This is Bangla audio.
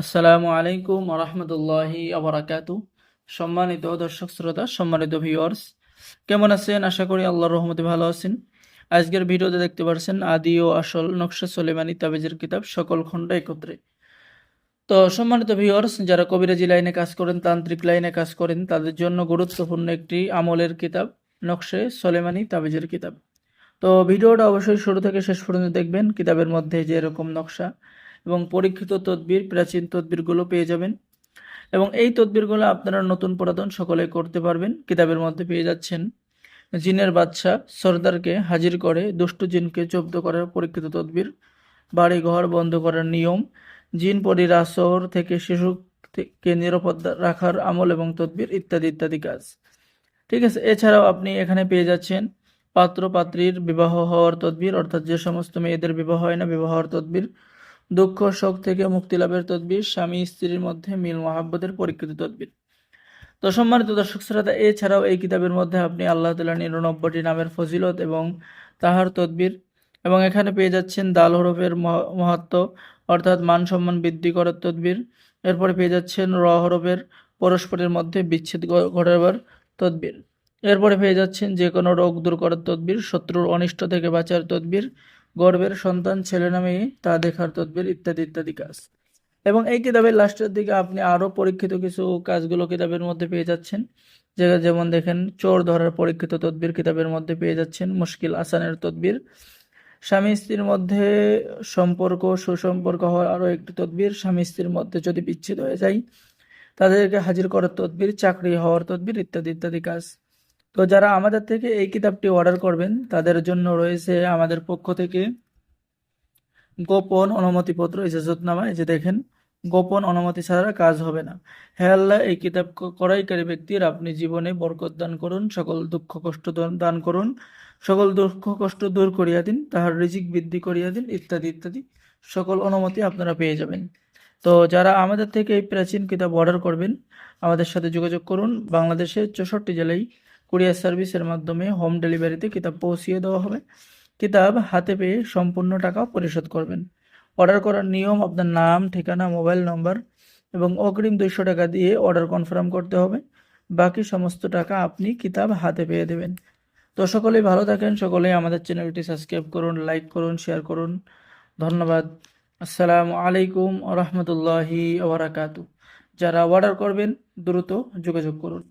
আসসালামু আলাইকুম রহমতুল্লাহি আবরাকাতু। সম্মানিত দর্শক শ্রোতা, সম্মানিত ভিউয়ার্স, কেমন আছেন? আশা করি আল্লাহর রহমতে ভালো আছেন। আজকের ভিডিওতে দেখতে পাচ্ছেন আদি ও আসল নকশা সুলেমানি তাবিজের কিতাব সকল খণ্ড একত্রে। তো সম্মানিত ভিউয়ার্স, যারা কবিরাজি লাইনে কাজ করেন, তান্ত্রিক লাইনে কাজ করেন, তাদের জন্য গুরুত্বপূর্ণ একটি আমলের কিতাব নকশে সুলেমানি তাবিজের কিতাব। তো ভিডিওটা অবশ্যই শুরু থেকে শেষ পর্যন্ত দেখবেন। কিতাবের মধ্যে যে এরকম নকশা এবং পরীক্ষিত তদবির, প্রাচীন তদবিরগুলো পেয়ে যাবেন এবং এই তদবিরগুলো আপনারা নতুন পুরাতন সকলে করতে পারবেন। কিতাবের মধ্যে পেয়ে যাচ্ছেন জিনের বাদশা সর্দারকে হাজির করে দুষ্টু জিনকে জব্দ করার পরীক্ষিত তদবির, বাড়ি ঘর বন্ধ করার নিয়ম, জিন পরির আসর থেকে শিশুকে নিরাপদ রাখার আমল এবং তদবির ইত্যাদি ইত্যাদি কাজ। ঠিক আছে। এছাড়াও আপনি এখানে পেয়ে যাচ্ছেন পাত্র পাত্রীর বিবাহ হওয়ার তদবির, অর্থাৎ যে সমস্ত মেয়েদের বিবাহ হয় না, বিবাহ হওয়ার তদবির, দুঃখ শোক থেকে মুক্তি লাভের তদবির, স্বামী স্ত্রীর মধ্যে মিল মহাব্বতের পরীক্ষিত তদবির। তো সম্মানিত দর্শক শ্রোতা, এছাড়াও এই কিতাবের মধ্যে আপনি আল্লাহ তাআলার 99টি নামের ফজিলত এবং তাহার তদবির, এবং এখানে পেয়ে যাচ্ছেন দাল হরফের মহত্ব, অর্থাৎ মান সম্মান বৃদ্ধি করার তদবির। এরপরে পেয়ে যাচ্ছেন র হরফের পরস্পরের মধ্যে বিচ্ছেদ ঘটাবার তদবির। এরপরে পেয়ে যাচ্ছেন যে কোনো রোগ দূর করার তদবির, শত্রুর অনিষ্ট থেকে বাঁচার তদবির, গর্ভের সন্তান ছেলে না মেয়ে তা দেখার তদবির ইত্যাদি ইত্যাদি কাজ। এবং এই কিতাবের লাস্টের দিকে আপনি আরও পরীক্ষিত কিছু কাজগুলো কিতাবের মধ্যে পেয়ে যাচ্ছেন। যেমন দেখেন, চোর ধরার পরীক্ষিত তদবির কিতাবের মধ্যে পেয়ে যাচ্ছেন, মুশকিল আসানের তদবির, স্বামী স্ত্রীর মধ্যে সম্পর্ক সুসম্পর্ক হওয়ার আরও একটি তদবির, স্বামী স্ত্রীর মধ্যে যদি বিচ্ছেদ হয়ে যায় তাদেরকে হাজির করার তদবির, চাকরি হওয়ার তদবির ইত্যাদি ইত্যাদি কাজ। তো যারা আমাদের থেকে এই কিতাবটি অর্ডার করবেন তাদের জন্য রয়েছে আমাদের পক্ষ থেকে গোপন অনুমতিপত্র, ইজাজতনামা। এই যে দেখেন, গোপন অনুমতি ছাড়া কাজ হবে না। হে আল্লাহ, এই কিতাব ক্রয়কারী ব্যক্তির আপনি জীবনে বরকত দান করুন, সকল দুঃখ কষ্ট দান করুন, সকল দুঃখ কষ্ট দূর করিয়া দিন, তাহার রিজিক বৃদ্ধি করিয়া দিন ইত্যাদি ইত্যাদি সকল অনুমতি আপনারা পেয়ে যাবেন। তো যারা আমাদের থেকে এই প্রাচীন কিতাব অর্ডার করবেন, আমাদের সাথে যোগাযোগ করুন। বাংলাদেশের 64 জেলায় কুরিয়ার সার্ভিসের মাধ্যমে হোম ডেলিভারিতে কিতাব পৌঁছিয়ে দেওয়া হবে। কিতাব হাতে পেয়ে সম্পূর্ণ টাকা পরিশোধ করবেন। অর্ডার করার নিয়ম: আপনার নাম, ঠিকানা, মোবাইল নম্বর এবং অগ্রিম 200 টাকা দিয়ে অর্ডার কনফার্ম করতে হবে। বাকি সমস্ত টাকা আপনি কিতাব হাতে পেয়ে দেবেন। তো সকলেই ভালো থাকেন, সকলেই আমাদের চ্যানেলটি সাবস্ক্রাইব করুন, লাইক করুন, শেয়ার করুন। ধন্যবাদ। আসসালামু আলাইকুম রহমতুল্লাহি ওয়া বারাকাতুহু। যারা অর্ডার করবেন দ্রুত যোগাযোগ করুন।